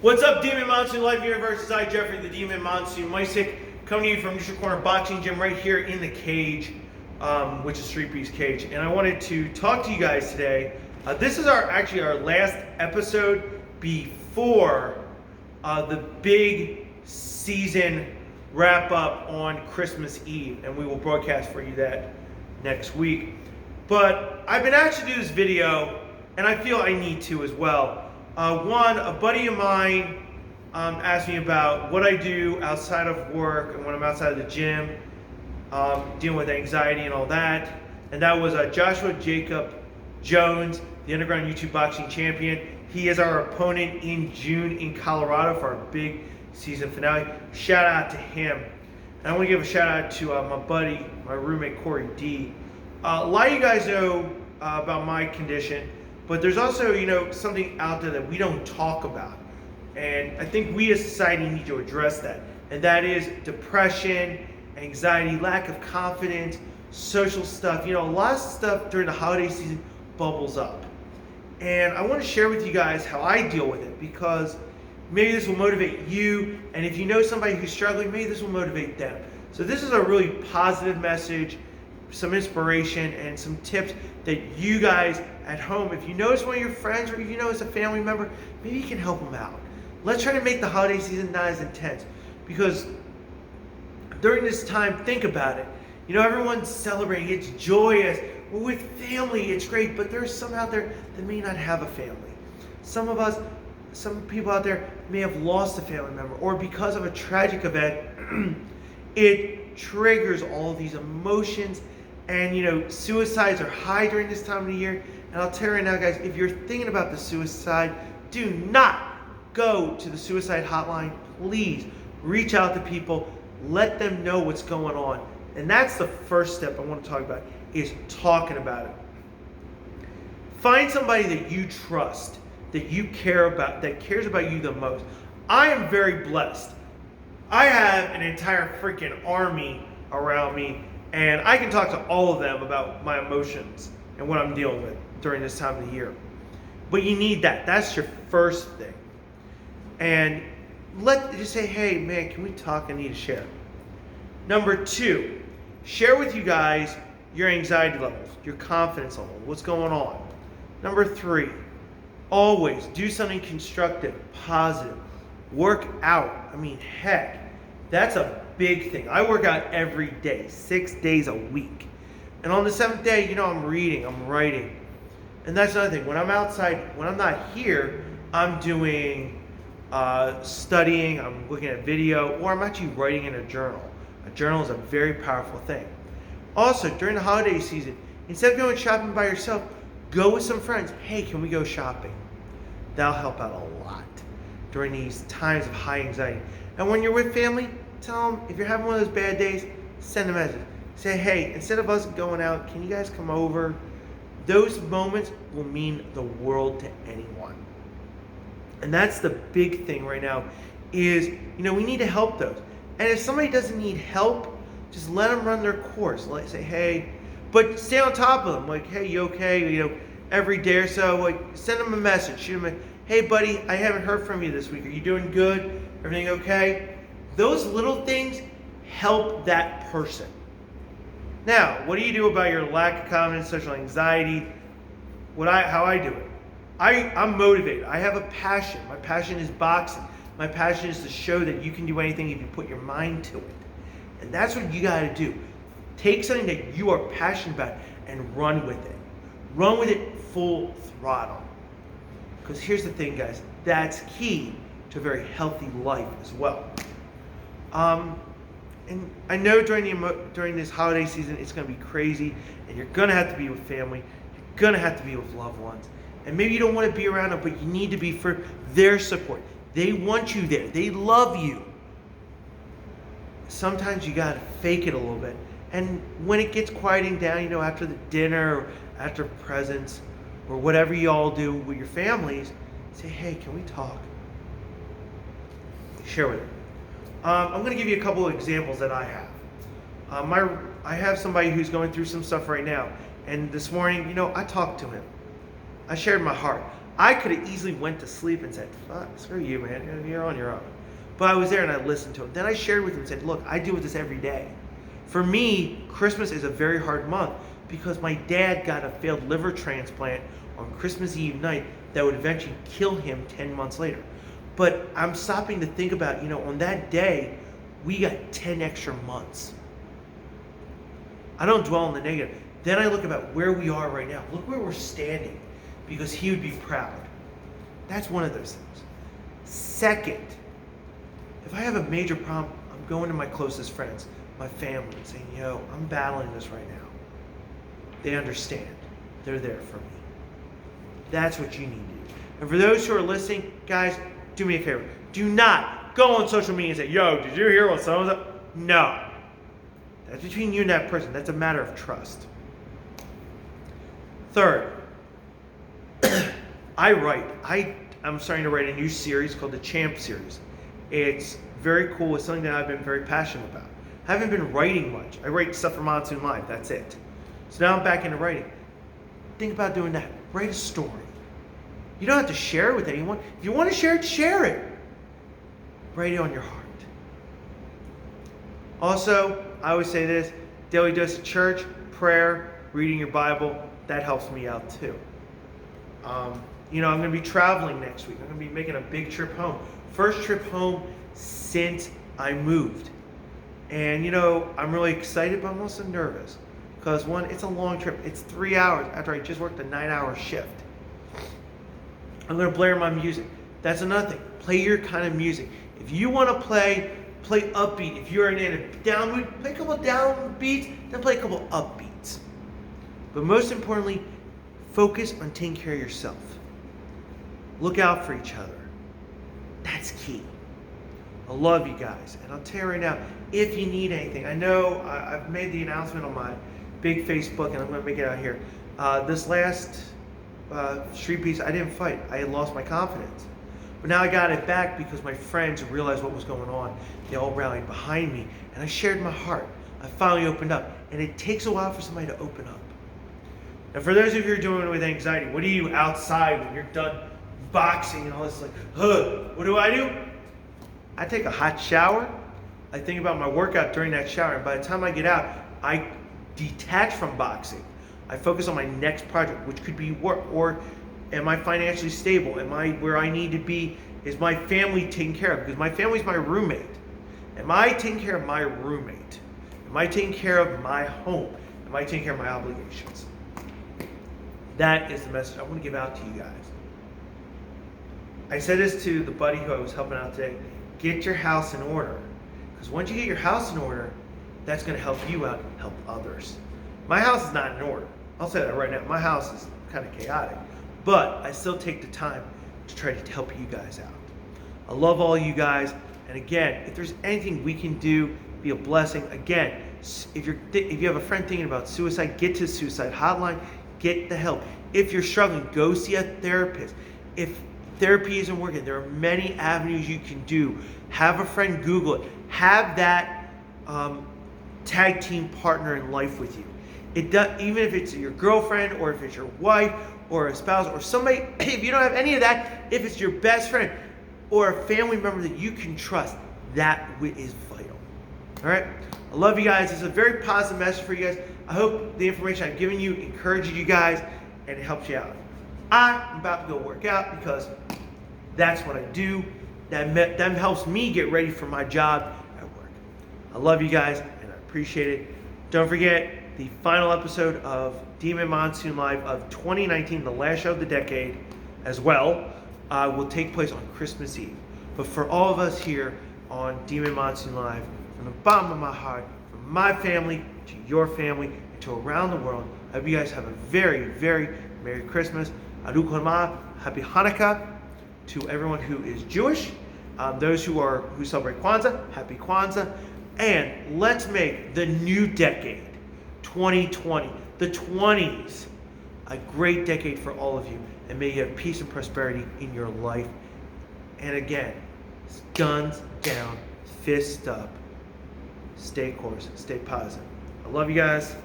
What's up, Demon Monsoon Live Universe? I, Jeffrey, the Demon Monsoon Mysick, coming to you from Neutral Corner Boxing Gym right here in the cage, which is three-piece cage. And I wanted to talk to you guys today. This is actually our last episode before the big season wrap-up on Christmas Eve, and we will broadcast for you that next week. But I've been asked to do this video, and I feel I need to as well. A buddy of mine asked me about what I do outside of work and when I'm outside of the gym, dealing with anxiety and all that. And that was Joshua Jacob Jones, the Underground YouTube Boxing Champion. He is our opponent in June in Colorado for our big season finale. Shout out to him. And I want to give a shout out to my buddy, my roommate, Corey D. A lot of you guys know about my condition. But there's also, something out there that we don't talk about. And I think we as society need to address that. And that is depression, anxiety, lack of confidence, social stuff. A lot of stuff during the holiday season bubbles up. And I want to share with you guys how I deal with it, because maybe this will motivate you. And if you know somebody who's struggling, maybe this will motivate them. So this is a really positive message, some inspiration, and some tips that you guys at home, if you notice one of your friends or if you notice a family member, maybe you can help them out. Let's try to make the holiday season not as intense, because during this time, think about it. Everyone's celebrating, it's joyous, we're with family, it's great, but there's some out there that may not have a family. Some people out there may have lost a family member, or because of a tragic event, it triggers all of these emotions. And suicides are high during this time of the year. And I'll tell you right now, guys, if you're thinking about the suicide, do not go to the suicide hotline. Please reach out to people, let them know what's going on. And that's the first step I want to talk about, is talking about it. Find somebody that you trust, that you care about, that cares about you the most. I am very blessed. I have an entire freaking army around me, and I can talk to all of them about my emotions and what I'm dealing with during this time of the year. But you need that. That's your first thing. And just say, hey, man, can we talk? I need to share. Number 2, share with you guys your anxiety levels, your confidence level, what's going on. Number 3, always do something constructive, positive. Work out. Heck, that's a big thing. I work out every day, 6 days a week. And on the 7th day, I'm reading, I'm writing. And that's another thing. When I'm outside, when I'm not here, I'm doing studying, I'm looking at video, or I'm actually writing in a journal. A journal is a very powerful thing. Also, during the holiday season, instead of going shopping by yourself, go with some friends. Hey, can we go shopping? That'll help out a lot during these times of high anxiety. And when you're with family, tell them, if you're having one of those bad days, send a message. Say, hey, instead of us going out, can you guys come over? Those moments will mean the world to anyone. And that's the big thing right now is, we need to help those. And if somebody doesn't need help, just let them run their course. Say, hey, but stay on top of them. Like, hey, you okay? Every day or so, send them a message. Shoot them hey, buddy, I haven't heard from you this week. Are you doing good? Everything okay? Those little things help that person. Now, what do you do about your lack of confidence, social anxiety? How I do it? I'm motivated. I have a passion. My passion is boxing. My passion is to show that you can do anything if you put your mind to it. And that's what you got to do. Take something that you are passionate about and run with it. Run with it full throttle. Because here's the thing, guys. That's key to a very healthy life as well. And I know during this holiday season, it's going to be crazy, and you're going to have to be with family. You're going to have to be with loved ones. And maybe you don't want to be around them, but you need to be for their support. They want you there. They love you. Sometimes you got to fake it a little bit. And when it gets quieting down, after the dinner, or after presents, or whatever you all do with your families, say, hey, can we talk? Share with them. I'm going to give you a couple of examples that I have. I have somebody who's going through some stuff right now. And this morning, I talked to him. I shared my heart. I could have easily went to sleep and said, fuck, screw you, man. You're on your own. But I was there and I listened to him. Then I shared with him and said, look, I deal with this every day. For me, Christmas is a very hard month because my dad got a failed liver transplant on Christmas Eve night that would eventually kill him 10 months later. But I'm stopping to think about, on that day, we got 10 extra months. I don't dwell on the negative. Then I look about where we are right now. Look where we're standing, because he would be proud. That's one of those things. Second, if I have a major problem, I'm going to my closest friends, my family, and saying, I'm battling this right now. They understand. They're there for me. That's what you need to do. And for those who are listening, guys, do me a favor. Do not go on social media and say, did you hear what so-and-so? No. That's between you and that person. That's a matter of trust. Third, I write. I'm starting to write a new series called the Champ Series. It's very cool. It's something that I've been very passionate about. I haven't been writing much. I write stuff for Monsoon Live. That's it. So now I'm back into writing. Think about doing that. Write a story. You don't have to share it with anyone. If you want to share it, share it. Write it on your heart. Also, I always say this, daily dose of church, prayer, reading your Bible, that helps me out too. I'm going to be traveling next week. I'm going to be making a big trip home. First trip home since I moved. And, I'm really excited, but I'm also nervous. Because one, it's a long trip. It's 3 hours after I just worked a 9-hour shift. I'm going to blare my music. That's another thing. Play your kind of music. If you want to play upbeat. If you're in a down mood, play a couple down beats, then play a couple upbeats. But most importantly, focus on taking care of yourself. Look out for each other. That's key. I love you guys. And I'll tell you right now, if you need anything, I know I've made the announcement on my big Facebook, and I'm going to make it out here. This last street piece, I didn't fight. I had lost my confidence. But now I got it back because my friends realized what was going on. They all rallied behind me, and I shared my heart. I finally opened up. And it takes a while for somebody to open up. Now, for those of you who are doing it with anxiety, what do you outside when you're done boxing and all this? Like, what do? I take a hot shower. I think about my workout during that shower. And by the time I get out, I detach from boxing. I focus on my next project, which could be work, or am I financially stable? Am I where I need to be? Is my family taken care of? Because my family's my roommate. Am I taking care of my roommate? Am I taking care of my home? Am I taking care of my obligations? That is the message I want to give out to you guys. I said this to the buddy who I was helping out today. Get your house in order. Because once you get your house in order, that's going to help you out, help others. My house is not in order. I'll say that right now. My house is kind of chaotic. But I still take the time to try to help you guys out. I love all you guys. And again, if there's anything we can do, be a blessing. Again, if you have a friend thinking about suicide, get to the suicide hotline. Get the help. If you're struggling, go see a therapist. If therapy isn't working, there are many avenues you can do. Have a friend Google it. Have that tag team partner in life with you. It does, even if it's your girlfriend or if it's your wife or a spouse or somebody, if you don't have any of that, if it's your best friend or a family member that you can trust, that is vital. All right? I love you guys. It's a very positive message for you guys. I hope the information I've given you encourages you guys and it helps you out. I'm about to go work out because that's what I do. That helps me get ready for my job at work. I love you guys and I appreciate it. Don't forget, the final episode of Demon Monsoon Live of 2019, the last show of the decade as well, will take place on Christmas Eve. But for all of us here on Demon Monsoon Live, from the bottom of my heart, from my family to your family and to around the world, I hope you guys have a very, very Merry Christmas. Adu Khanma, Happy Hanukkah to everyone who is Jewish. Those who celebrate Kwanzaa, Happy Kwanzaa. And let's make the new decade, 2020, the 20s, a great decade for all of you. And may you have peace and prosperity in your life. And again, guns down, fists up, stay course, stay positive. I love you guys.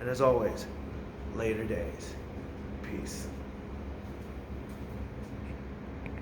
And as always, later days. Peace.